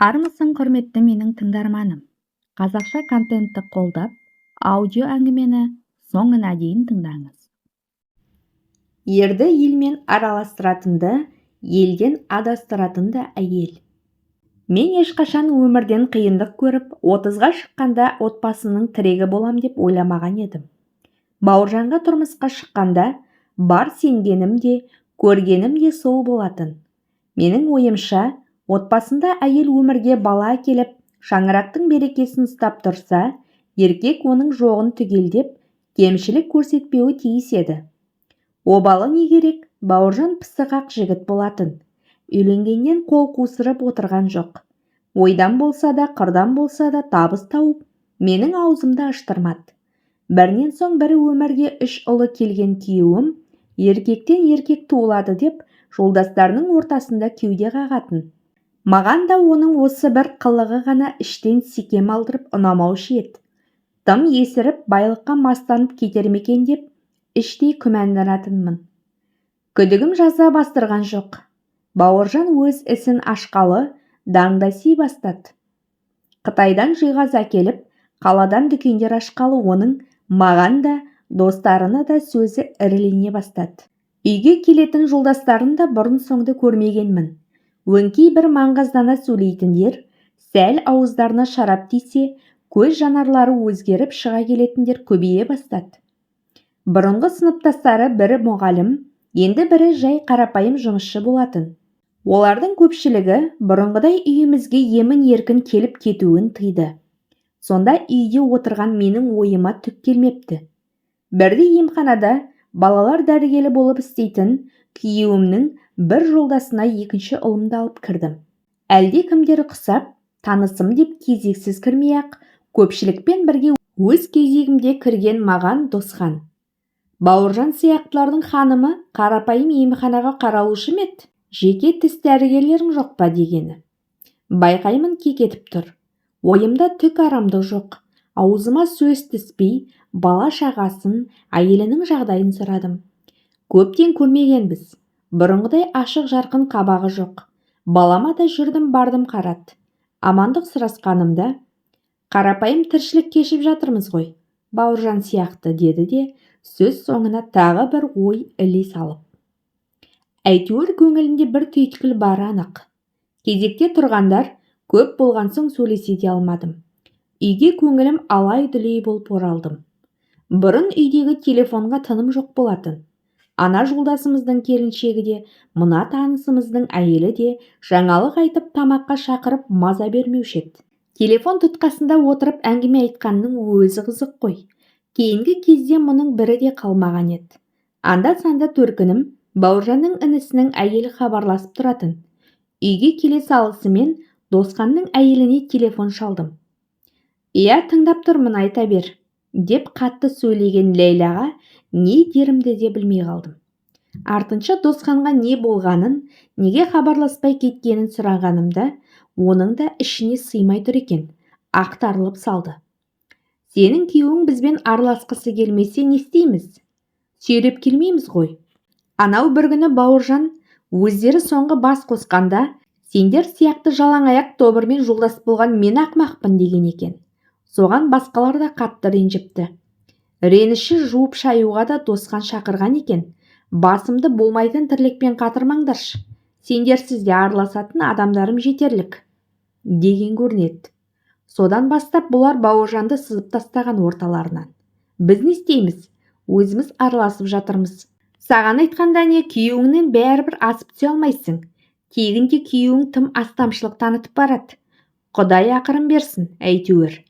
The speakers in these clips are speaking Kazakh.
Армысың құрметті менің тыңдарманым. Қазақша контентті қолдап, аудио әңгімені соңына дейін тыңдаңыз. Ерді елмен араластыратынды, елден адастыратынды әйел. Мен ешқашан өмірден қиындық көріп, 30-ға шыққанда отбасымның тірегі болам деп ойламаған едім. Бауыржанға тұрмысқа шыққанда бар сенгенім де, көргенім де сол болатын. Менің ойымша, отбасында әйел өмірге бала әкеліп, шаңырақтың берекесін ұстап тұрса, еркек оның жоғын түгелдеп, кемшілік көрсетпеуі тиіс еді. Обалы не керек? Бауыржан пысық-ақ жігіт болатын. Үйленгеннен қол қусырып отырған жоқ. Ойдан болса да, қырдан болса да табыс тауып, менің аузымды аштырмады. Бірінен соң бірі өмірге 3 ұлы келген күйеуім, еркектен еркек туылады деп, жолдастарының ортасында кеуде қағатын. Маған да оның осы бір қылығы ғана іштен секем алдырып ұнамаушы еді. Тым есіріп, байлыққа мастанып кетер ме екен деп, іштей күмәнданатынмын. Күдігім жаза бастырған жоқ. Бауыржан өз ісін ашқалы, даңдаси бастады. Қытайдан жиғаз әкеліп, қаладан дүкендер ашқалы оның маған да, достарына да сөзі ірілене бастады. Үйге келетін жолдастарын да бұрын соңды көрмегенмін. Өңкей бір маңғаздана сөйлейтіндер, сәл ауыздарына шарап тисе, көз жанарлары өзгеріп шыға келетіндер көбейе бастады. Бұрынғы сыныптастары бірі мұғалім, енді бірі жай қарапайым жұмысшы болатын. Олардың көпшілігі бұрынғыдай үйімізге емін-еркін келіп кетуін тыйды. Сонда үйде отырған менің ойыма түк келмепті. Бірде емханада балалар дәрігері болып істейтін күйеуімнің бір жолдасына екінші ұлымды алып кірдім. Әлде кімдер құсап, танысым деп кезексіз кірмей-ақ, көпшілікпен бірге өз кезегімде кірген маған Досхан. Бауыржан сияқтылардың ханымы қарапайым емханаға қаралушы ме еді? Жеке тіс дәрігерлерің жоқ па дегені. Байқаймын кекетіп тұр. Ойымда түк арамдық жоқ. Аузыма сөз түспей, бала шағасын, әйелінің жағдайын сұрадым. Көптен көрмегенбіз. Бұрынғыдай ашық жарқын қабағы жоқ. Балама да жүрдім бардым қарат. Амандық сұрасқанымда, қарапайым тіршілік кешіп жатырмыз ғой, Бауыржан сияқты деді де, сөз соңына тағы бір ой іле салып. Әйтеуір көңілінде бір түйткіл бар анық. Кезекте тұрғандар көп болған соң сөйлесе де алмадым. Үйге көңілім алай-дүлей болып оралдым. Бұрын үйдегі телефонға тыным жоқ болатын. Ана жолдасымыздың келіншегі де, мына танысымыздың әйелі де жаңалық айтып тамаққа шақырып маза бермеуші еді. Телефон тұтқасында отырып әңгіме айтқанның өзі қызық қой. Кейінгі кезде мұның бірі де қалмаған еді. Анда-санда төркінім Бауыржанның інісінің әйелі хабарласып тұратын. Үйге келе салысымен Досханның әйеліне телефон шалдым. «Иә, тыңдап тұрмын, айта бер», деп қатты сөйлеген Ләйлаға не дерімді де білмей қалдым. Артынша Досханға не болғанын, неге хабарласпай кеткенін сұрағанымда, оның да ішіне сыймай тұр екен, ақтарылып салды. «Сенің күйеуің бізбен араласқысы келмесе не істейміз? Сүйреп келмейміз ғой. Анау бір күні Бауыржан өздері соңғы бас қосқанда, сендер сияқты жалаң аяқ тобырмен жолдас болған мен ақмақпын деген екен. Соған басқалар да қатты ренжіпті. Реніші жуып шаюға да Досхан шақырған екен. Басымды болмайтын тірлікпен қатырмаңдаршы. Сендерсіз де араласатын адамдарым жетерлік, деген көрінеді. Содан бастап бұлар Бауыржанды сызып тастаған орталарынан. Біз не істейміз? Өзіміз араласып жатырмыз. Саған айтқанда не, күйеуіңнен бәрібір асып түсе алмайсың. Тегінде күйеуің тым астамшылық танытып барады. Құдай ақырын берсін, әйтеуір.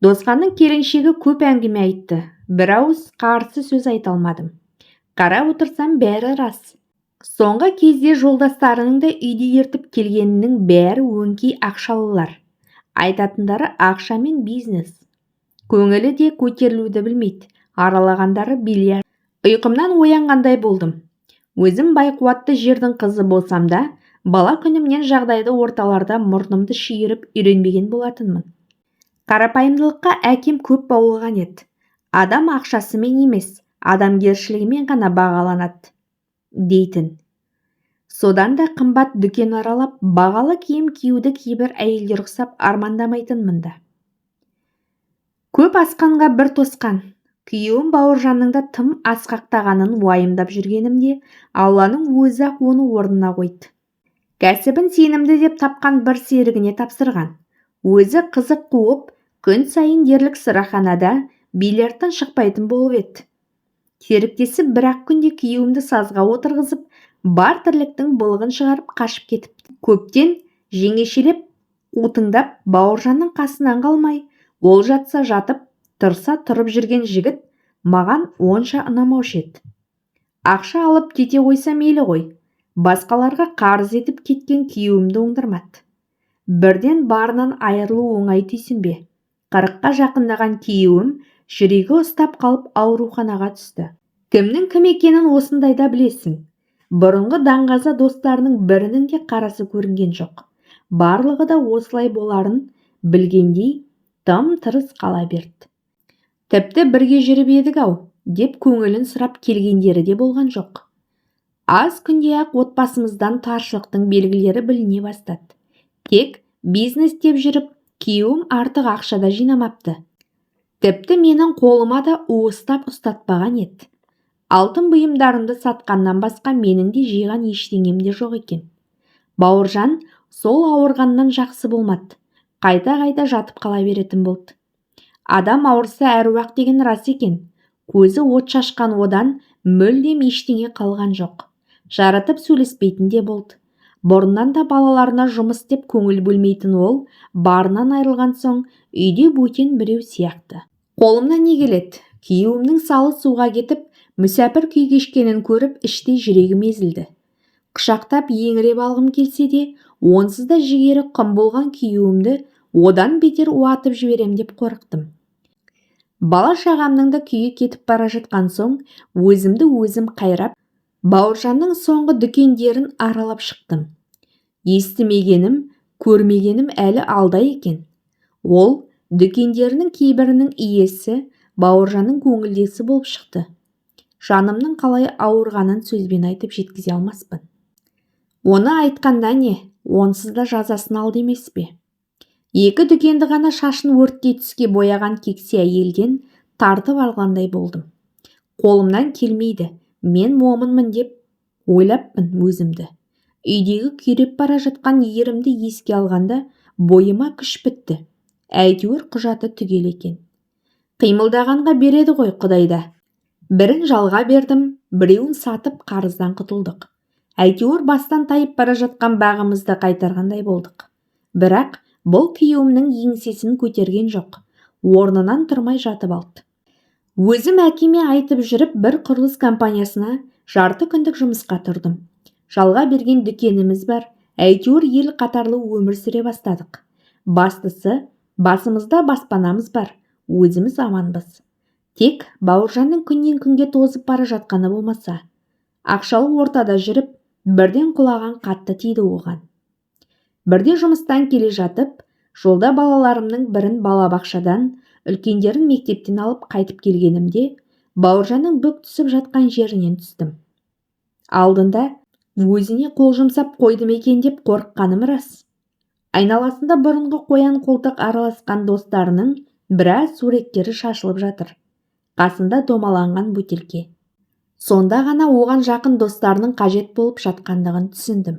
Досханның келіншегі көп әңгіме айтты. Бір ауыз қарсы сөз айта алмадым. Қарап отырсам бәрі рас. Соңғы кезде жолдастарының да үйде ертіп келгенінің бәрі өңкей ақшалылар. Айтатындары ақша мен бизнес. Көңілі де көтерілуді білмейді. Аралағандары бильярд. Ұйқымнан оянғандай болдым. Өзім байқуатты жердің қызы болсам да, бала күнімнен жағдайды орталарда мұрнымды шүйіріп үйренбеген болатынмын. Қарапайымдылыққа әкем көп баулыған еді. Адам ақшасымен емес, адамгершілігімен ғана бағаланады, дейтін. Содан да қымбат дүкен аралап, бағалы киім киюді кейбір әйелдер ұқсап армандамайтынмын да. Көп асқанға бір тосқан. Күйеуім Бауыржанның да тым асқақтағанын уайымдап жүргенімде, Алланың өзі-ақ оны орнына қойды. Кәсібін сенімді деп тапқан бір серігіне тапсырған. Өзі қызық қуып, күн сайын дерлік сыраханада бильярдтан шықпайтын болып еді. Серіктесі бір-ақ күнде күйеуімді сазға отырғызып, бар тірліктің былығын шығарып қашып кетіпті. Көптен жеңешелеп, қутыңдап, Бауыржанның қасынан қалмай, ол жатса жатып, тұрса тұрып жүрген жігіт маған онша ұнамаушы еді. Ақша алып кете қойса мейлі ғой, басқаларға қарыз етіп кеткен күйеуімді оңдырмады. Бірден барынан айырылу оңай түйсінбе. 40-қа жақындаған күйеуім жүрегі ұстап қалып ауруханаға түсті. Кімнің кім екенін осындайда білесің. Бұрынғы даңғаза достарының бірінің де қарасы көрінген жоқ. Барлығы да осылай боларын білгендей тым-тырыс қала берді. Тіпті бірге жүріп едік-ау деп көңілін сұрап келгендері де болған жоқ. Аз күнде-ақ отбасымыздан таршылықтың белгілері біліне бастады. Тек бизнес деп жүріп, күйеуім артық ақша да жинамапты. Тіпті менің қолыма да уыстап ұстатпаған еді. Алтын бұйымдарымды сатқаннан басқа менің де жиған ештеңем де жоқ екен. Бауыржан сол ауырғаннан жақсы болмады. Қайта-қайта жатып қала беретін болды. Адам ауырса әруақ деген рас екен. Көзі от шашқан одан мүлдем ештеңе қалған жоқ. Жаратып сөйлеспейтін де болды. Бұрыннан да балаларына жұмыс деп көңіл бөлмейтін ол, барынан айырылған соң үйде бөтен біреу сияқты. Қолымнан не келеді? Күйеуімнің салы суға кетіп, мүсәпір күй кешкенін көріп, іштей жүрегім езілді. Құшақтап еңіреп алғым келсе де, онсыз да жігері қым болған күйеуімді одан бетер уатып жіберем деп қорықтым. Бала шағамның да күйі кетіп бара жатқан соң, өзімді өзім қайрап, Бауыржанның соңғы дүкендерін аралап шықтым. Естімегенім, көрмегенім әлі алда екен. Ол дүкендерінің кейбірінің иесі Бауыржанның көңілдесі болып шықты. Жанымның қалай ауырғанын сөзбен айтып жеткізе алмаспын. Оны айтқанда не, онсыз да жазасын алды емес пе? 2 дүкенді ғана шашын өрттей түске бояған кексе әйелден тартып алғандай болдым. Қолымнан келмейді, мен момынмын деп ойлаппын өзімді. Үйдегі күйреп бара жатқан ерімді еске алғанда бойыма күш бітті. Әйтеуір құжаты түгел екен. Қимылдағанға береді ғой Құдайда. Бірін жалға бердім, біреуін сатып қарыздан құтылдық. Әйтеуір бастан тайып бара жатқан бағымызды қайтарғандай болдық. Бірақ бұл күйеуімнің еңсесін көтерген жоқ. Орнынан тұрмай жатып алды. Өзім әкеме айтып жүріп бір құрылыс компаниясына жарты күндік жұмысқа тұрдым. Жалға берген дүкеніміз бар, әйтеуір ел қатарлы өмір сүре бастадық. Бастысы, басымызда баспанамыз бар, өзіміз аманбыз. Тек Бауыржанның күннен күнге тозып бара жатқаны болмаса. Ақшалы ортада жүріп, бірден құлаған қатты тиді оған. Бірде жұмыстан келе жатып, жолда балаларымның бірін балабақшадан, үлкендерін мектептен алып қайтып келгенімде, Бауыржанның бүк түсіп жатқан жерінен түстім. Алдында өзіне қол жұмсап қойдым екен деп қорыққаным рас. Айналасында бұрынғы қоян қолтық араласқан достарының біраз суреттері шашылып жатыр. Қасында домаланған бөтелке. Сонда ғана оған жақын достарының қажет болып жатқандығын түсіндім.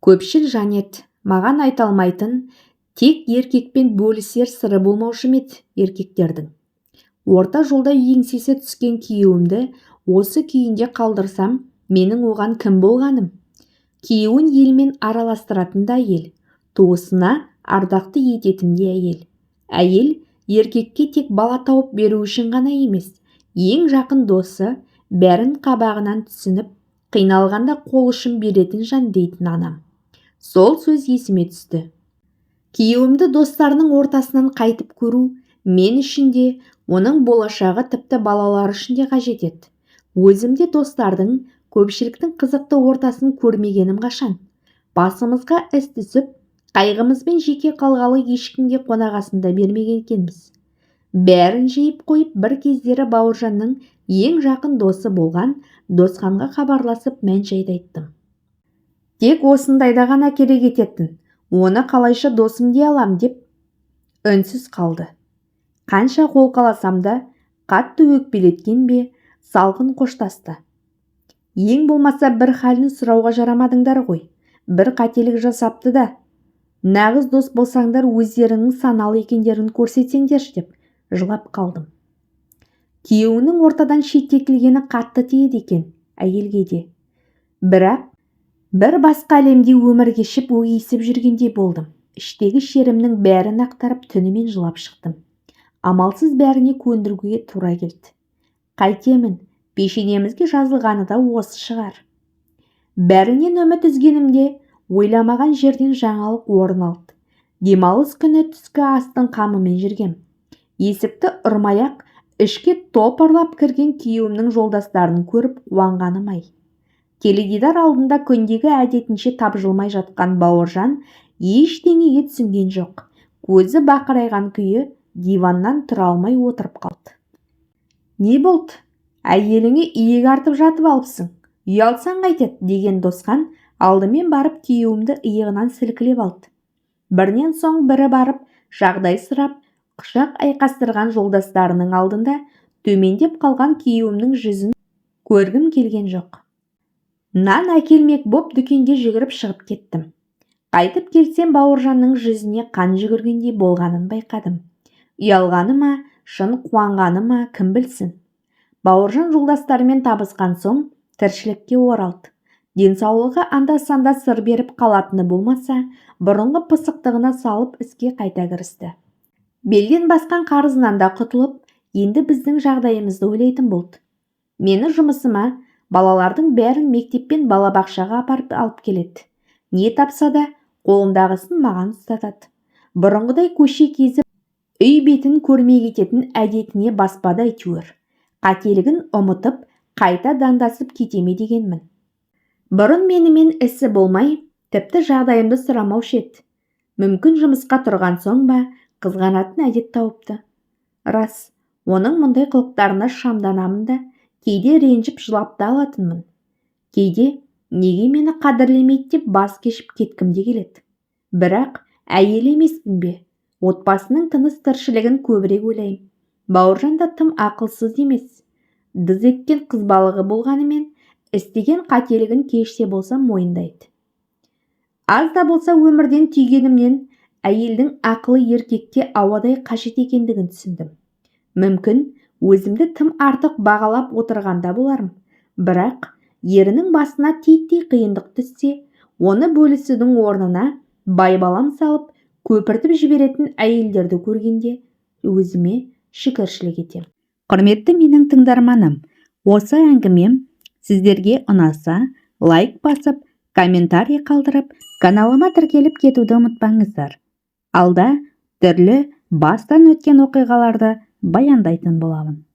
Көпшіл Жанет маған айта алмайтын, тек еркекпен бөлісер сыры болмаушы еді еркектердің. Орта жолда еңсесі түскен күйеуімді осы күйінде қалдырсам, менің оған кім болғаным? Күйеуін елмен араластыратын да әйел, туысына ардақты ететін де әйел. Әйел еркекке тек бала тауып беру үшін ғана емес, ең жақын досы, бәрін қабағынан түсініп, қиналғанда қол ұшын беретін жан дейтін анам. Сол сөз есіме түсті. Күйеуімді достарының ортасынан қайтып көру мен үшін де, оның болашағы тіпті балалар үшін де қажет еді. Өзімде достардың, көпшіліктің қызықты ортасын көрмегенім қашан. Басымызға іс түсіп, қайғымызбен жеке қалғалы ешкімге қонағасында бермеген екенбіз. Бәрін жиып қойып, бір кездері Бауыржанның ең жақын досы болған Досханға хабарласып мән-жайды айттым. Тек осындайда ғана керек ететін. Оны қалайша досым дей алам деп үнсіз қалды. Қанша қолқаласам да қатты өкпелеткен бе салқын қоштасты. Ең болмаса бір халін сұрауға жарамадыңдар ғой. Бір қателік жасапты да. Нағыз дос болсаңдар өздерінің саналы екендерін көрсетсеңдерші деп жылап қалдым. Күйеуінің ортадан шеттетілгені қатты тиеді екен әйелге де. Бірақ бір басқа әлемде өмір кешіп өгейсіп жүргендей болдым. Іштегі шерімнің бәрін ақтарып түнімен жылап шықтым. Амалсыз бәріне көндіруге тура келді. Қайтемін, пешенемізге жазылғаны да осы шығар. Бәрінен үміт үзгенімде ойламаған жерден жаңалық орын алды. Демалыс күні түскі астың қамымен жүргем. Есікті ұрмай-ақ ішке топырлап кірген күйеуімнің жолдастарын көріп қуанғаным-ай. Теледидар алдында күндегі әдетінше тапжылмай жатқан Бауыржан ештеңеге түсінген жоқ. Көзі бақырайған күйі диваннан тұра алмай отырып қалды. Не болды? Әйеліңе иек артып жатып алыпсың. Ұялсаң қайтеді деген Досқан алдымен барып күйеуімді иығынан сілкілеп алды. Бірінен соң бірі барып жағдай сұрап, құшақ айқастырған жолдастарының алдында төмендеп қалған күйеуімнің жүзін көргім келген жоқ. Нан әкелмек боп дүкенге жүгіріп шығып кеттім. Қайтып келсем Бауыржанның жүзіне қан жүгіргендей болғанын байқадым. Ұялғаны ма, шын қуанғаны ма, кім білсін. Бауыржан жолдастарымен табысқан соң тіршілікке оралды. Денсаулығы анда-санда сыр беріп қалатыны болмаса, бұрынғы пысықтығына салып іске қайта кірісті. Белден басқан қарызынан да құтылып, енді біздің жағдайымызды ойлайтын болды. Мені жұмысыма балалардың бәрін мектеппен балабақшаға апарып алып келеді. Не тапса да қолындағысын маған ұстатады. Бұрынғыдай көше кезіп, үй бетін көрмей кететін әдетіне баспады әйтеуір. Қателігін ұмытып, қайта дандасып кетеме дегенмін. Бұрын менімен ісі болмай, тіпті жағдайымды сұрамаушы еді. Мүмкін жұмысқа тұрған соң ба, қызғанатын әдет тауыпты. Рас, оның мұндай қылықтарына шамданамын да, кейде ренжіп жылап та алатынмын. Кейде неге мені қадірлемейді деп бас кешіп кеткім де келеді. Бірақ әйел емеспін бе? Отбасының тыныс тіршілігін көбірек ойлаймын. Бауыржан да тым ақылсыз емес. Дыз еткен қыз балығы болғанымен, істеген қателігін кешсе болса мойындайды. Аз да болса өмірден түйгенімнен әйелдің ақылы еркекке ауадай қажет екендігін түсіндім. Мүмкін өзімді тым артық бағалап отырғанда боларым. Бірақ ерінің басына титтей қиындық түссе, оны бөлісудің орнына байбалам салып, көпіртіп жіберетін әйелдерді көргенде өзіме шүкіршілік етем. Құрметті менің тыңдарманым, осы әңгімем сіздерге ұнаса, лайк басып, комментарий қалдырып, каналыма тіркеліп кетуді ұмытпаңыздар. Алда түрлі бастан өткен оқиғаларды баяндайтын боламын.